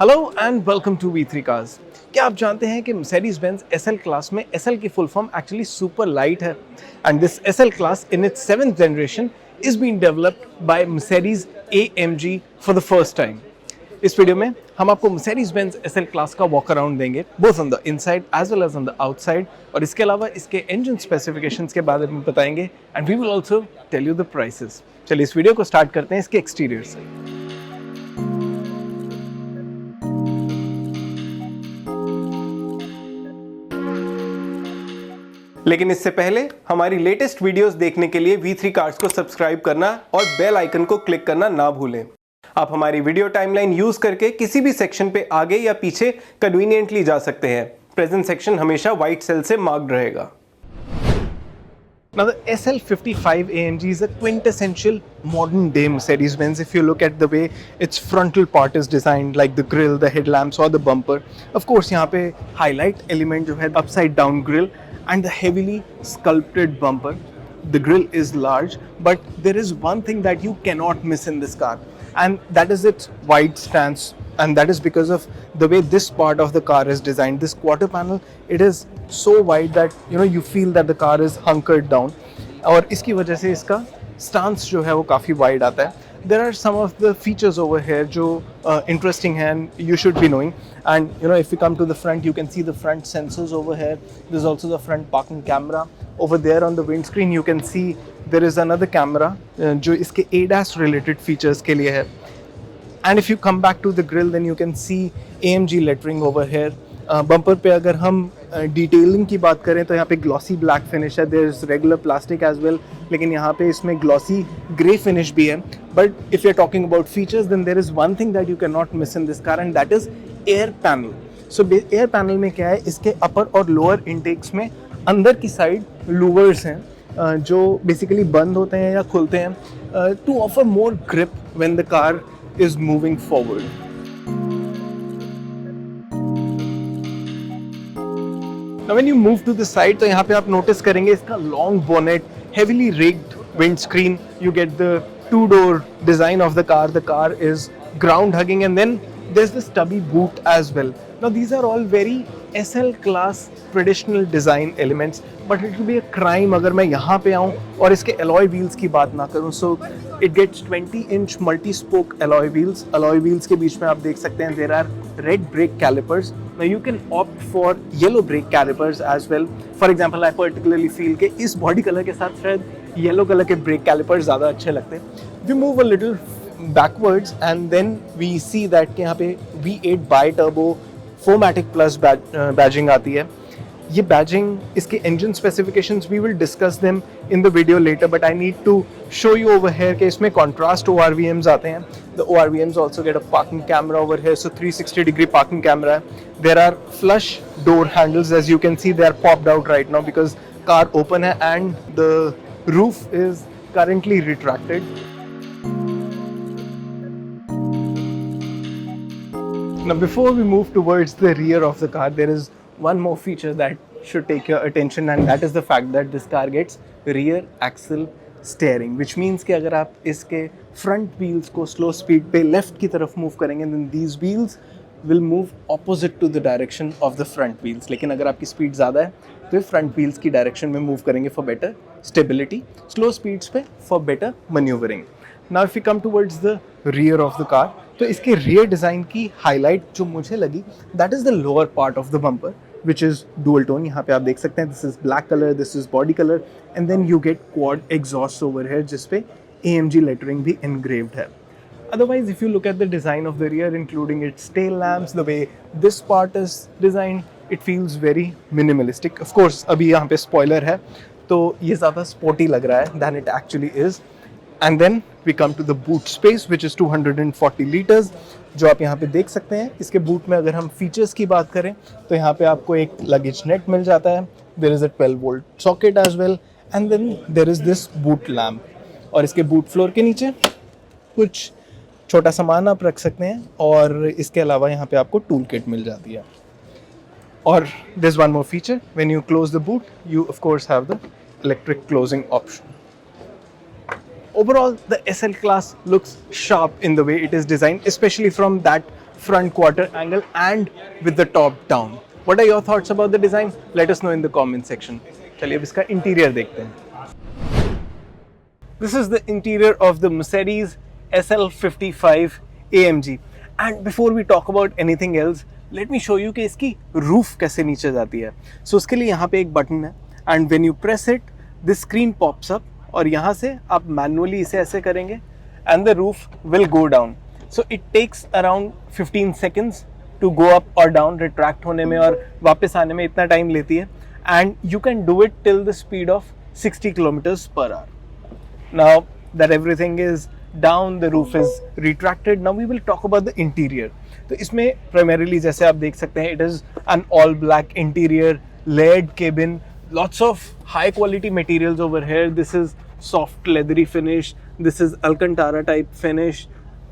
Hello and welcome to V3 cars. क्या आप जानते हैं कि Mercedes-Benz SL क्लास में SL की full form actually super light है and this SL class in its 7th generation is being developed by Mercedes-AMG for the first time. इस video में हम आपको Mercedes-Benz SL क्लास का वॉक अराउंड देंगे, both on the inside as well as on the outside, और इसके अलावा इसके इंजन स्पेसिफिकेशंस के बारे में बताएंगे and we will also tell you the prices. चलिए इस वीडियो को स्टार्ट करते हैं इसके एक्सटीरियर से। लेकिन इससे पहले हमारी लेटेस्ट वीडियोस देखने के लिए V3 कार्स को सब्सक्राइब करना और बेल आइकन को क्लिक करना ना भूलें। आप हमारी वीडियो टाइमलाइन यूज करके किसी भी सेक्शन पे आगे या पीछे कन्वीनियंटली जा सकते हैं। प्रेजेंट सेक्शन हमेशा व्हाइट सेल से मार्क्ड रहेगा। Now the SL55 AMG is a quintessential modern day Mercedes-Benz if you look at the way its frontal part is designed, like the grille, the headlamps or the bumper. Of course यहाँ पे highlight element जो है upside down grille and the heavily sculpted bumper. The grille is large, but there is one thing that you cannot miss in this car, and that is its wide stance. And that is because of the way this part of the car is designed. This quarter panel, it is so wide that you feel that the car is hunkered down. और इसकी वजह से इसका stance जो है वो काफ़ी wide आता है. There are some of the features over here जो interesting हैं and you should be knowing. And if we come to the front, you can see the front sensors over here. There's also the front parking camera. Over there on the windscreen, you can see there is another camera जो इसके ADAS related features के लिए है. And if you come back to the grille, then you can see AMG lettering over here. Bumper पे अगर हम detailing की बात करें तो यहाँ पे ग्लॉसी ब्लैक फिनिश है. There is regular plastic as well, लेकिन यहाँ पे इसमें ग्लॉसी ग्रे फिनिश भी है. But if you are talking about features, then there is one thing that you can not miss in this car and that is air panel. So air panel में क्या है, इसके अपर और lower intakes में अंदर की साइड लूवर्स हैं जो बेसिकली बंद होते हैं या खुलते हैं to offer more grip when the car is moving forward. Now when you move to the side, तो यहाँ पे आप notice करेंगे इसका long bonnet, heavily rigged windscreen. You get the two-door design of the car. The car is ground hugging, and then there's the stubby boot as well. Now these are all very SL class traditional design elements, but it will be a crime अगर मैं यहाँ पे आऊँ और इसके alloy wheels की बात ना करूँ. So it gets 20-inch multi-spoke alloy wheels. Alloy wheels के बीच में आप देख सकते हैं there are red brake calipers. Now you can opt for yellow brake calipers as well. For example, I particularly feel कि इस body color के साथ शायद yellow color के brake calipers ज़्यादा अच्छे लगते हैं. We move a little backwards and then we see that कि यहाँ पे V8 bi-turbo 4matic plus badging आती है. ये badging, इसके engine specifications we will discuss them in the video later, but I need to show you over here कि इसमें contrast ORVMs आते हैं. The ORVMs also get a parking camera over here, so 360-degree parking camera. There are flush door handles, as you can see they are popped out right now because car open है and the roof is currently retracted. Now before we move towards the rear of the car, there is one more feature that should take your attention, and that is the fact that this car gets rear axle steering, which means कि अगर आप इसके front wheels को slow speed पे left की तरफ move करेंगे, then these wheels will move opposite to the direction of the front wheels. लेकिन अगर आपकी speed ज़्यादा है तो front wheels की direction में move करेंगे for better stability, slow speeds पे for better maneuvering. Now if we come towards the rear of the car, तो इसके rear design की highlight जो मुझे लगी, that is the lower part of the bumper, which is dual tone. यहाँ पे आप देख सकते हैं this is black color, this is body color, and then you get quad exhaust over here जिस पे AMG lettering भी engraved है. Otherwise, if you look at the design of the rear, including its tail lamps, the way this part is designed, it feels very minimalistic. Of course, अभी यहाँ पे spoiler है, तो ये ज़्यादा sporty लग रहा है than it actually is. And then we come to the boot space, which is 240 liters, जो आप यहाँ पे देख सकते हैं. इसके boot में अगर हम features की बात करें तो यहाँ पे आपको एक luggage net मिल जाता है. There is a 12-volt socket as well, and then there is this boot lamp. और इसके boot floor के नीचे कुछ छोटा सामान आप रख सकते हैं, और इसके अलावा यहाँ पे आपको tool kit मिल जाती है. और there's one more feature. When you close the boot, you of course have the electric closing option. Overall, the SL class looks sharp in the way it is designed, especially from that front quarter angle and with the top down. What are your thoughts about the design? Let us know in the comment section. चलिए अब इसका interior देखते हैं. This is the interior of the Mercedes SL55 AMG. And before we talk about anything else, let me show you कि इसकी roof कैसे नीचे जाती है. So उसके लिए यहाँ पे एक बटन है and when you press it, this screen pops up और यहाँ से आप manually इसे ऐसे करेंगे and the roof will go down. So it takes around 15 seconds to go up or down, retract होने में और वापस आने में इतना टाइम लेती है and you can do it till the speed of 60 kilometers per hour. Now that everything is down, the roof is retracted. Now we will talk about the interior. तो इसमें primarily जैसे आप देख सकते हैं, it is an all black interior, layered cabin, lots of high quality materials over here. This is soft leathery finish. This is Alcantara type finish.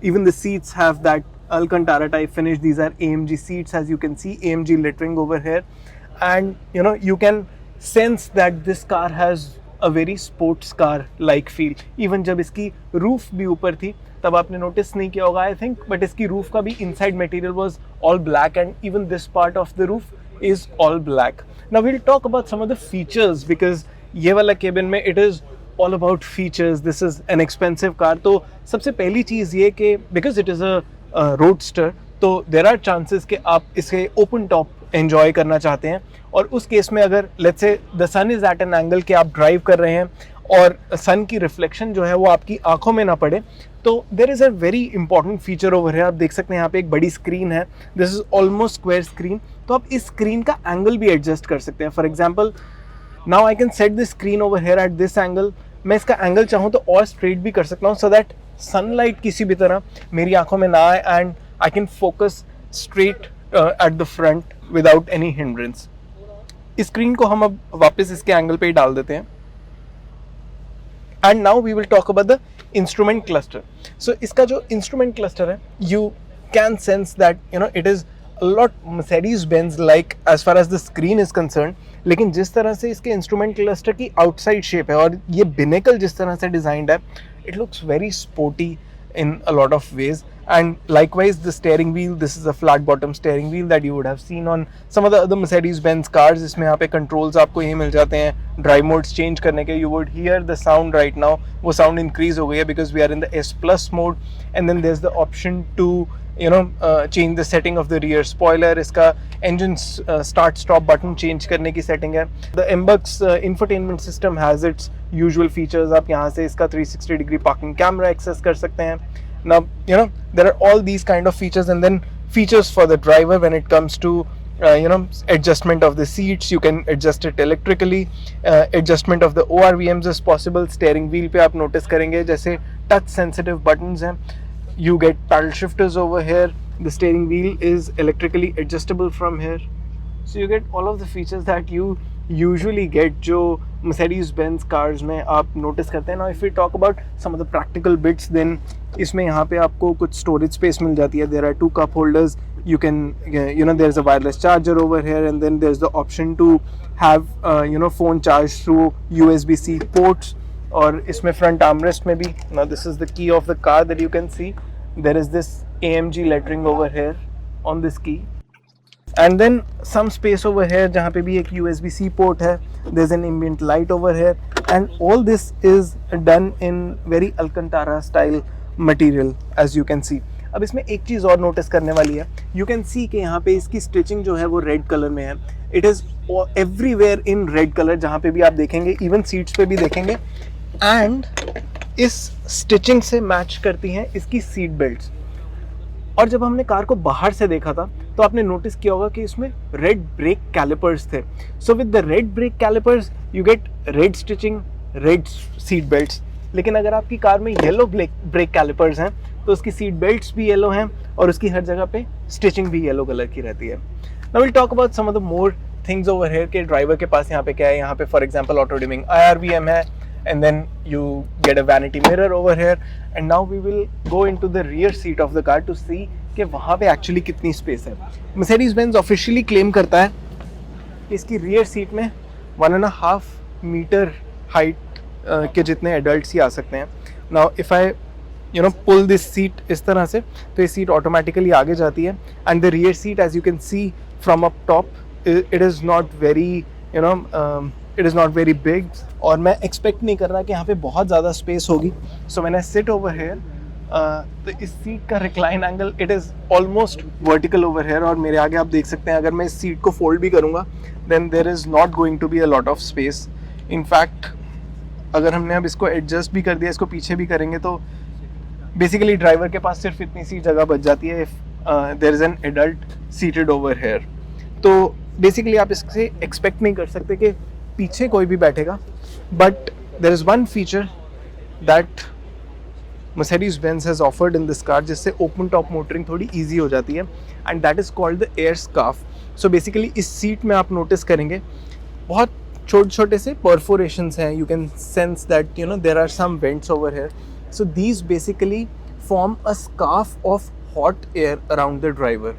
Even the seats have that Alcantara type finish. These are AMG seats, as you can see, AMG lettering over here. And you know, you can sense that this car has a very sports car like feel. Even जब इसकी roof भी ऊपर थी तब आपने notice नहीं किया होगा I think, but इसकी roof का भी inside material was all black and even this part of the roof is all black. Now we'll talk about some of the features because ये वाला cabin में it is all about features. This is an expensive car. तो सबसे पहली चीज़ ये कि because it is a roadster, तो there are chances कि आप इसे open top enjoy करना चाहते हैं और उस केस में अगर let's say the sun is at an angle कि आप ड्राइव कर रहे हैं और सन की रिफ्लेक्शन जो है वो आपकी आंखों में ना पड़े, तो there is a very important feature over है. आप देख सकते हैं यहाँ पे एक बड़ी स्क्रीन है. This is almost square screen. तो आप इस स्क्रीन का एंगल भी एडजस्ट कर सकते हैं. For example now I can set this screen over here at this angle. मैं इसका एंगल चाहूँ तो और स्ट्रेट भी कर सकता हूँ सो दैट सनलाइट किसी भी तरह मेरी आंखों में ना आए and I can focus straight at the front without any hindrance. इस स्क्रीन को हम अब वापस इसके एंगल पे ही डाल देते हैं. And now we will talk about the instrument cluster. So इसका जो इंस्ट्रूमेंट क्लस्टर है, you can sense that you know it is a lot Mercedes-Benz like as far as the screen is concerned. लेकिन जिस तरह से इसके instrument cluster की outside shape है और ये बिनेकल जिस तरह से डिजाइंड है, it looks very sporty in a lot of ways. And likewise the steering wheel, this is a flat bottom steering wheel that you would have seen on some of the other Mercedes-Benz cars. इसमें यहाँ पे controls आपको यही मिल जाते हैं. Drive modes change करने के, you would hear the sound right now. वो sound increase हो गई है because we are in the S plus mode. And then there's the option to change the setting of the rear spoiler. इसका engine start stop button change करने की setting है. The MBUX infotainment system has its usual features. आप यहाँ से इसका 360 degree parking camera access कर सकते हैं. Now there are all these kind of features and then features for the driver when it comes to adjustment of the seats. You can adjust it electrically. Adjustment of the ORVMs is possible. Steering wheel पे आप notice करेंगे जैसे touch sensitive buttons हैं. You get paddle shifters over here. The steering wheel is electrically adjustable from here. So you get all of the features that you usually get जो Mercedes-Benz cars में आप notice करते हैं. Now if we talk about some of the practical bits, then इसमें यहाँ पे आपको कुछ storage space मिल जाती है. There are 2 cup holders. You can there's a wireless charger over here and then there's the option to have phone charge through USB-C ports. और इसमें front armrest में भी, now this is the key of the car that you can see. There is this AMG lettering over here on this key. And then some space over here जहाँ पे भी एक USB-C port है. There's an ambient light over here and all this is done in very Alcantara style material as you can see. अब इसमें एक चीज़ और notice करने वाली है. You can see कि यहाँ पे इसकी स्टिचिंग जो है वो रेड कलर में है. It is everywhere in red color. जहाँ पे भी आप देखेंगे, इवन सीट्स पे भी देखेंगे. एंड इस स्टिचिंग से मैच करती हैं इसकी सीट बेल्ट्स. और जब हमने कार को बाहर से देखा था तो आपने नोटिस किया होगा कि इसमें रेड ब्रेक कैलिपर्स थे. So with the red brake calipers you get red stitching, red seat belts. लेकिन अगर आपकी कार में येलो ब्रेक कैलिपर्स हैं तो उसकी सीट बेल्ट्स भी येलो हैं और उसकी हर जगह पे स्टिचिंग भी येलो कलर की रहती है. Now will talk about some of the more things over here के ड्राइवर के पास यहाँ पे क्या है. यहाँ पे for example auto dimming IRVM है and then you get a vanity mirror over here. And now we will go into the rear seat of the car to see कि वहाँ पे एक्चुअली कितनी स्पेस है. Mercedes-Benz ऑफिशियली क्लेम करता है कि इसकी रियर सीट में 1.5 मीटर हाइट के जितने एडल्ट्स ही आ सकते हैं. Now if I pull this seat इस तरह से, तो ये सीट ऑटोमेटिकली आगे जाती है। And the rear seat as you can see from up top, it is not very big, और मैं एक्सपेक्ट नहीं कर रहा कि यहाँ पे बहुत ज़्यादा स्पेस होगी। सो मैंने सिट ओवर हेयर, तो इस सीट का recline angle it is almost vertical over here, और मेरे आगे आप देख सकते हैं अगर मैं इस सीट को फोल्ड भी करूँगा then there is not going to be a lot of space. In fact अगर हमने अब इसको एडजस्ट भी कर दिया, इसको पीछे भी करेंगे, तो बेसिकली ड्राइवर के पास सिर्फ इतनी सी जगह बच जाती है if there is an adult seated over here. तो बेसिकली आप इससे एक्सपेक्ट नहीं कर सकते कि पीछे कोई भी बैठेगा, but there is one feature that Mercedes-Benz has offered in this car, जिससे ओपन टॉप मोटरिंग थोड़ी ईजी हो जाती है, and that is called the air scarf. So basically इस सीट में आप नोटिस करेंगे बहुत छोटे छोटे से परफोरेशंस हैं, you can sense that there are some vents over here. So these basically form a scarf of hot air around the driver,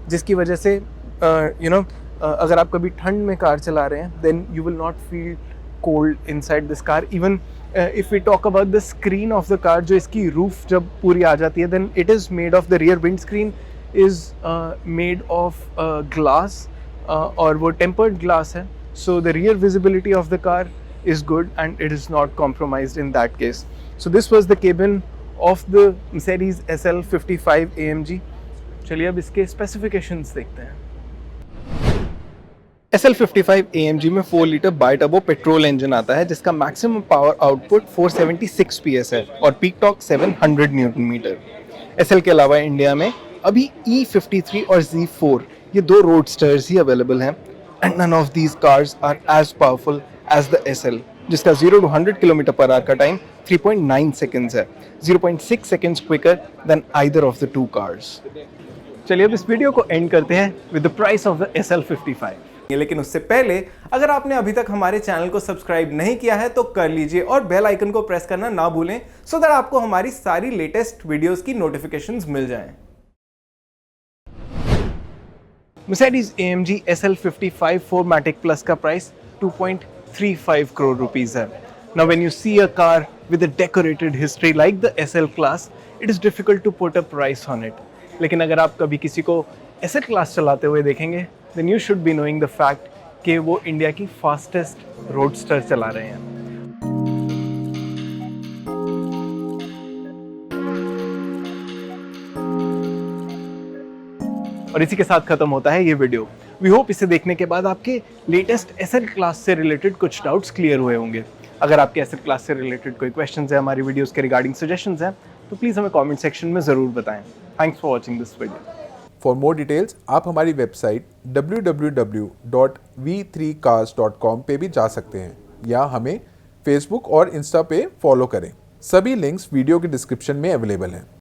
जिसकी वजह से अगर आप कभी ठंड में कार चला रहे हैं then you will not feel cold inside this car. Even if we talk about the screen of the car, जो इसकी रूफ जब पूरी आ जाती है then it is made of the rear windscreen is made of glass, और वो tempered glass है, so the rear visibility of the car is good and it is not compromised in that case. So this was the cabin of the Mercedes SL55 AMG. चलिए अब इसके specifications देखते हैं। SL55 AMG में 4 litre biturbo petrol engine आता है जिसका maximum power output 476 PS है और peak torque 700 newton metre. SL के अलावा इंडिया में अभी E53 और Z4 ये 2 रोडस्टर्स ही अवेलेबल हैं, and none of these cars are as powerful as the SL, जिसका 0 to 100 km/h का टाइम 3.9 सेकेंड्स है, 0.6 seconds quicker than either of the 2 cars. चलिए अब इस वीडियो को एंड करते हैं with the price of the SL55। लेकिन उससे पहले अगर आपने अभी तक हमारे चैनल को सब्सक्राइब नहीं किया है तो कर लीजिए और बेल आइकन को प्रेस करना ना भूलें, सो दैट आपको हमारी सारी लेटेस्ट वीडियोस की नोटिफिकेशंस मिल जाएं। Mercedes-AMG SL55 4MATIC Plus का प्राइस 2.35 crore rupees है। Now when you see a car with a decorated history like the SL class, it is difficult to put a price on it. लेकिन अगर आप कभी किसी को SL class चलाते हुए देखेंगे then you should be knowing the fact कि वो इंडिया की फास्टेस्ट रोडस्टर चला रहे हैं। और इसी के साथ खत्म होता है ये वीडियो। वी होप इसे देखने के बाद आपके लेटेस्ट SL क्लास से रिलेटेड कुछ डाउट्स क्लियर हुए होंगे। अगर आपके SL क्लास से रिलेटेड कोई क्वेश्चंस है, हमारी वीडियोस के रिगार्डिंग सजेशंस हैं, तो प्लीज़ हमें कमेंट सेक्शन में ज़रूर बताएं। Thanks for watching this video. For more details आप हमारी वेबसाइट www.v3cars.com पे भी जा सकते हैं या हमें फेसबुक और इंस्टा पे फॉलो करें। सभी लिंक्स वीडियो के डिस्क्रिप्शन में अवेलेबल हैं।